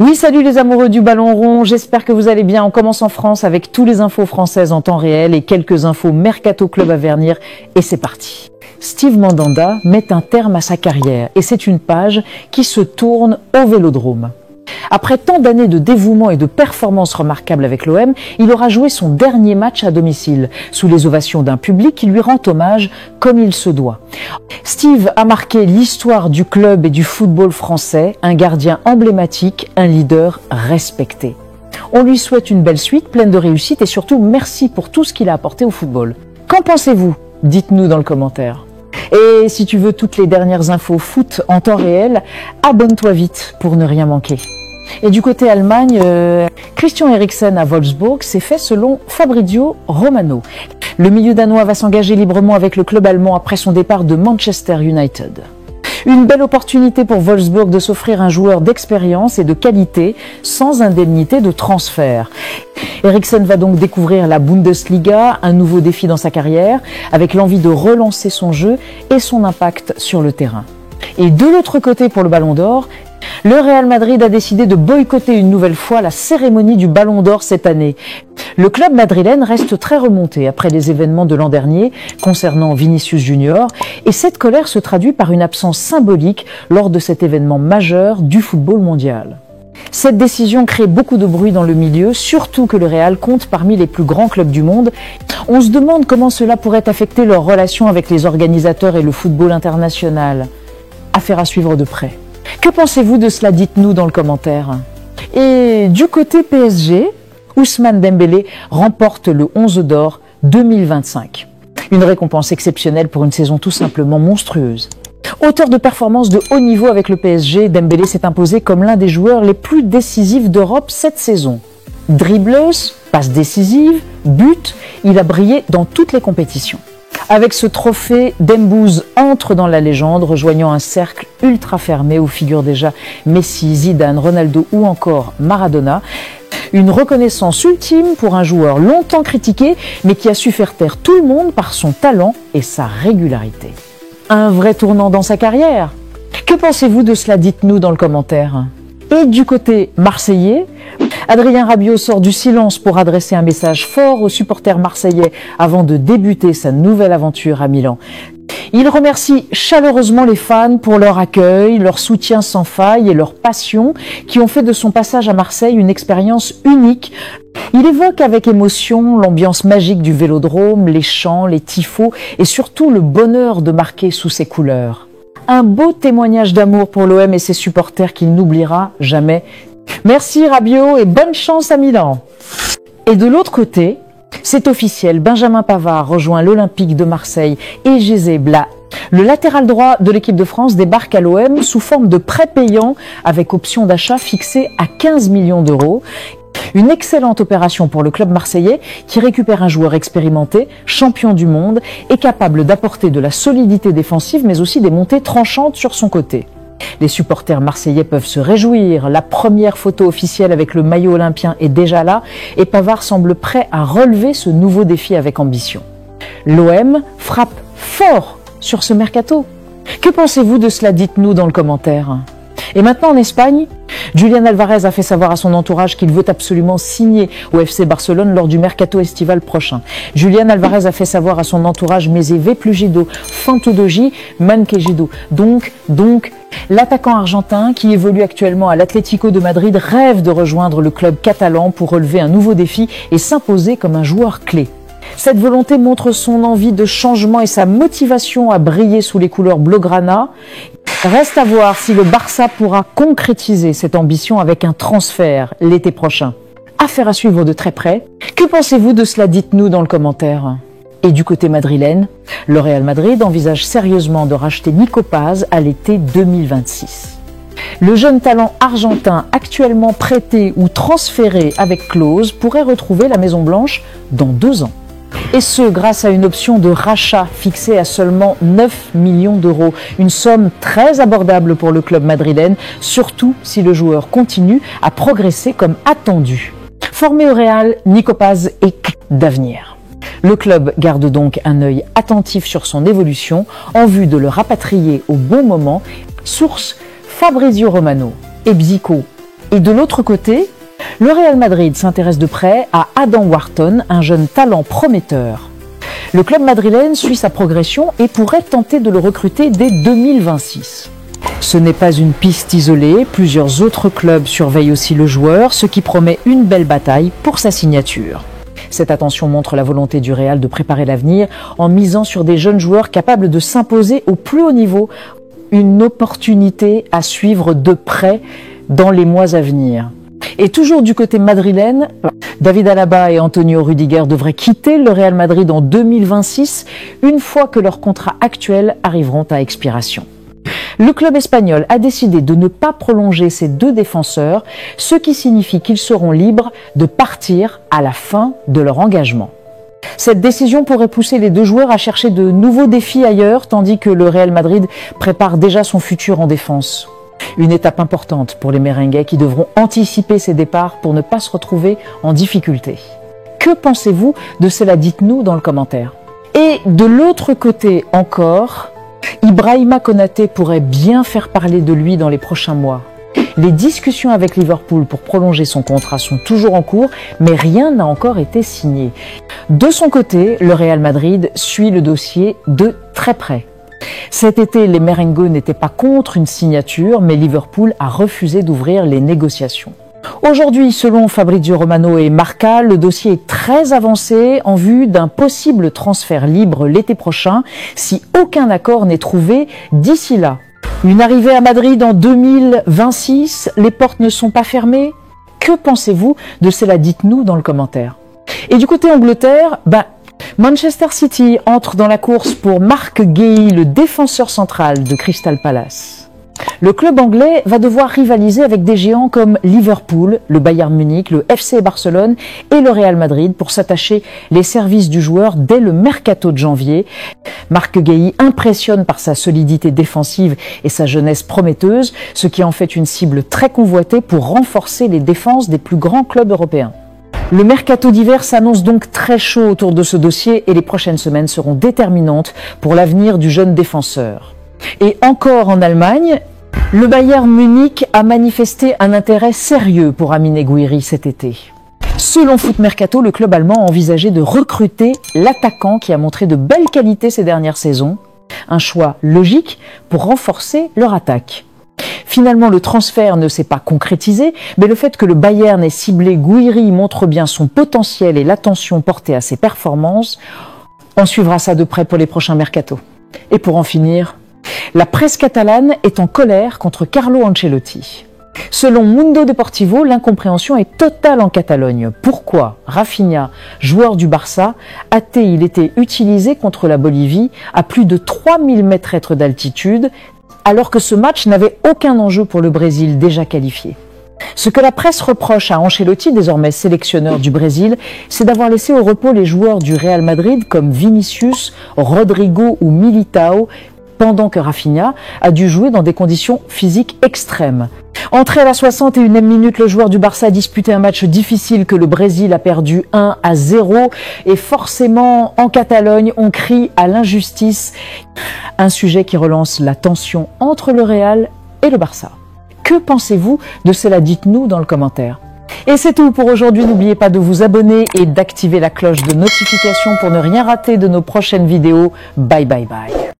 Oui, salut les amoureux du ballon rond, j'espère que vous allez bien. On commence en France avec tous les infos françaises en temps réel et quelques infos Mercato Club à venir et c'est parti. Steve Mandanda met un terme à sa carrière et c'est une page qui se tourne au Vélodrome. Après tant d'années de dévouement et de performances remarquables avec l'OM, il aura joué son dernier match à domicile, sous les ovations d'un public qui lui rend hommage comme il se doit. Steve a marqué l'histoire du club et du football français, un gardien emblématique, un leader respecté. On lui souhaite une belle suite, pleine de réussite et surtout merci pour tout ce qu'il a apporté au football. Qu'en pensez-vous? Dites-nous dans le commentaire. Et si tu veux toutes les dernières infos foot en temps réel, abonne-toi vite pour ne rien manquer. Et du côté Allemagne, Christian Eriksen à Wolfsburg s'est fait selon Fabrizio Romano. Le milieu danois va s'engager librement avec le club allemand après son départ de Manchester United. Une belle opportunité pour Wolfsburg de s'offrir un joueur d'expérience et de qualité sans indemnité de transfert. Eriksen va donc découvrir la Bundesliga, un nouveau défi dans sa carrière, avec l'envie de relancer son jeu et son impact sur le terrain. Et de l'autre côté pour le Ballon d'Or, le Real Madrid a décidé de boycotter une nouvelle fois la cérémonie du Ballon d'Or cette année. Le club madrilène reste très remonté après les événements de l'an dernier concernant Vinicius Junior et cette colère se traduit par une absence symbolique lors de cet événement majeur du football mondial. Cette décision crée beaucoup de bruit dans le milieu, surtout que le Real compte parmi les plus grands clubs du monde. On se demande comment cela pourrait affecter leurs relations avec les organisateurs et le football international. Affaire à suivre de près. Que pensez-vous de cela? Dites-nous dans le commentaire. Et du côté PSG, Ousmane Dembélé remporte le 11 d'or 2025. Une récompense exceptionnelle pour une saison tout simplement monstrueuse. Auteur de performances de haut niveau avec le PSG, Dembélé s'est imposé comme l'un des joueurs les plus décisifs d'Europe cette saison. Dribbleuse, passe décisive, but, il a brillé dans toutes les compétitions. Avec ce trophée, Dembouz entre dans la légende, rejoignant un cercle ultra fermé où figurent déjà Messi, Zidane, Ronaldo ou encore Maradona. Une reconnaissance ultime pour un joueur longtemps critiqué, mais qui a su faire taire tout le monde par son talent et sa régularité. Un vrai tournant dans sa carrière. Que pensez-vous de cela? Dites-nous dans le commentaire. Et du côté marseillais, Adrien Rabiot sort du silence pour adresser un message fort aux supporters marseillais avant de débuter sa nouvelle aventure à Milan. Il remercie chaleureusement les fans pour leur accueil, leur soutien sans faille et leur passion qui ont fait de son passage à Marseille une expérience unique. Il évoque avec émotion l'ambiance magique du Vélodrome, les chants, les tifos et surtout le bonheur de marquer sous ses couleurs. Un beau témoignage d'amour pour l'OM et ses supporters qu'il n'oubliera jamais. Merci Rabiot et bonne chance à Milan. Et de l'autre côté, c'est officiel, Benjamin Pavard rejoint l'Olympique de Marseille et Gizé Bla. Le latéral droit de l'équipe de France débarque à l'OM sous forme de prêt payant avec option d'achat fixée à 15 millions d'euros. Une excellente opération pour le club marseillais qui récupère un joueur expérimenté, champion du monde et capable d'apporter de la solidité défensive mais aussi des montées tranchantes sur son côté. Les supporters marseillais peuvent se réjouir, la première photo officielle avec le maillot olympien est déjà là et Pavard semble prêt à relever ce nouveau défi avec ambition. L'OM frappe fort sur ce mercato. Que pensez-vous de cela? Dites-nous dans le commentaire. Et maintenant en Espagne, Julián Álvarez a fait savoir à son entourage qu'il veut absolument signer au FC Barcelone lors du mercato estival prochain. Julián Álvarez a fait savoir à son entourage mais ve plugido, fantudoji, manquejido. Donc, l'attaquant argentin qui évolue actuellement à l'Atlético de Madrid rêve de rejoindre le club catalan pour relever un nouveau défi et s'imposer comme un joueur clé. Cette volonté montre son envie de changement et sa motivation à briller sous les couleurs blaugrana. Reste à voir si le Barça pourra concrétiser cette ambition avec un transfert l'été prochain. Affaire à suivre de très près. Que pensez-vous de cela? Dites-nous dans le commentaire. Et du côté madrilène, le Real Madrid envisage sérieusement de racheter Nico Paz à l'été 2026. Le jeune talent argentin actuellement prêté ou transféré avec clause pourrait retrouver la Maison Blanche dans 2 ans. Et ce, grâce à une option de rachat fixée à seulement 9 millions d'euros. Une somme très abordable pour le club madrilène, surtout si le joueur continue à progresser comme attendu. Formé au Real, Nico Paz est d'avenir. Le club garde donc un œil attentif sur son évolution en vue de le rapatrier au bon moment. Source Fabrizio Romano et Bzico Et de l'autre côté, le Real Madrid s'intéresse de près à Adam Wharton, un jeune talent prometteur. Le club madrilène suit sa progression et pourrait tenter de le recruter dès 2026. Ce n'est pas une piste isolée, plusieurs autres clubs surveillent aussi le joueur, ce qui promet une belle bataille pour sa signature. Cette attention montre la volonté du Real de préparer l'avenir en misant sur des jeunes joueurs capables de s'imposer au plus haut niveau, une opportunité à suivre de près dans les mois à venir. Et toujours du côté madrilène, David Alaba et Antonio Rudiger devraient quitter le Real Madrid en 2026, une fois que leurs contrats actuels arriveront à expiration. Le club espagnol a décidé de ne pas prolonger ces deux défenseurs, ce qui signifie qu'ils seront libres de partir à la fin de leur engagement. Cette décision pourrait pousser les deux joueurs à chercher de nouveaux défis ailleurs, tandis que le Real Madrid prépare déjà son futur en défense. Une étape importante pour les merengues qui devront anticiper ces départs pour ne pas se retrouver en difficulté. Que pensez-vous de cela? Dites-nous dans le commentaire. Et de l'autre côté encore, Ibrahima Konaté pourrait bien faire parler de lui dans les prochains mois. Les discussions avec Liverpool pour prolonger son contrat sont toujours en cours, mais rien n'a encore été signé. De son côté, le Real Madrid suit le dossier de très près. Cet été, les merengues n'étaient pas contre une signature, mais Liverpool a refusé d'ouvrir les négociations. Aujourd'hui, selon Fabrizio Romano et Marca, le dossier est très avancé en vue d'un possible transfert libre l'été prochain si aucun accord n'est trouvé d'ici là. Une arrivée à Madrid en 2026, les portes ne sont pas fermées? Que pensez-vous de cela? Dites-nous dans le commentaire. Et du côté Angleterre, Manchester City entre dans la course pour Marc Guéhi, le défenseur central de Crystal Palace. Le club anglais va devoir rivaliser avec des géants comme Liverpool, le Bayern Munich, le FC Barcelone et le Real Madrid pour s'attacher les services du joueur dès le mercato de janvier. Marc Guéhi impressionne par sa solidité défensive et sa jeunesse prometteuse, ce qui en fait une cible très convoitée pour renforcer les défenses des plus grands clubs européens. Le mercato d'hiver s'annonce donc très chaud autour de ce dossier et les prochaines semaines seront déterminantes pour l'avenir du jeune défenseur. Et encore en Allemagne, le Bayern Munich a manifesté un intérêt sérieux pour Amine Gouiri cet été. Selon Foot Mercato, le club allemand a envisagé de recruter l'attaquant qui a montré de belles qualités ces dernières saisons. Un choix logique pour renforcer leur attaque. Finalement, le transfert ne s'est pas concrétisé, mais le fait que le Bayern ait ciblé Gouiri montre bien son potentiel et l'attention portée à ses performances. On suivra ça de près pour les prochains mercatos. Et pour en finir, la presse catalane est en colère contre Carlo Ancelotti. Selon Mundo Deportivo, l'incompréhension est totale en Catalogne. Pourquoi Rafinha, joueur du Barça, a-t-il été utilisé contre la Bolivie à plus de 3000 mètres d'altitude, alors que ce match n'avait aucun enjeu pour le Brésil déjà qualifié? Ce que la presse reproche à Ancelotti, désormais sélectionneur du Brésil, c'est d'avoir laissé au repos les joueurs du Real Madrid comme Vinicius, Rodrigo ou Militao, pendant que Rafinha a dû jouer dans des conditions physiques extrêmes. Entré à la 61e minute, le joueur du Barça a disputé un match difficile que le Brésil a perdu 1-0 et forcément en Catalogne on crie à l'injustice, un sujet qui relance la tension entre le Real et le Barça. Que pensez-vous de cela? Dites-nous dans le commentaire. Et c'est tout pour aujourd'hui, n'oubliez pas de vous abonner et d'activer la cloche de notification pour ne rien rater de nos prochaines vidéos. Bye bye bye.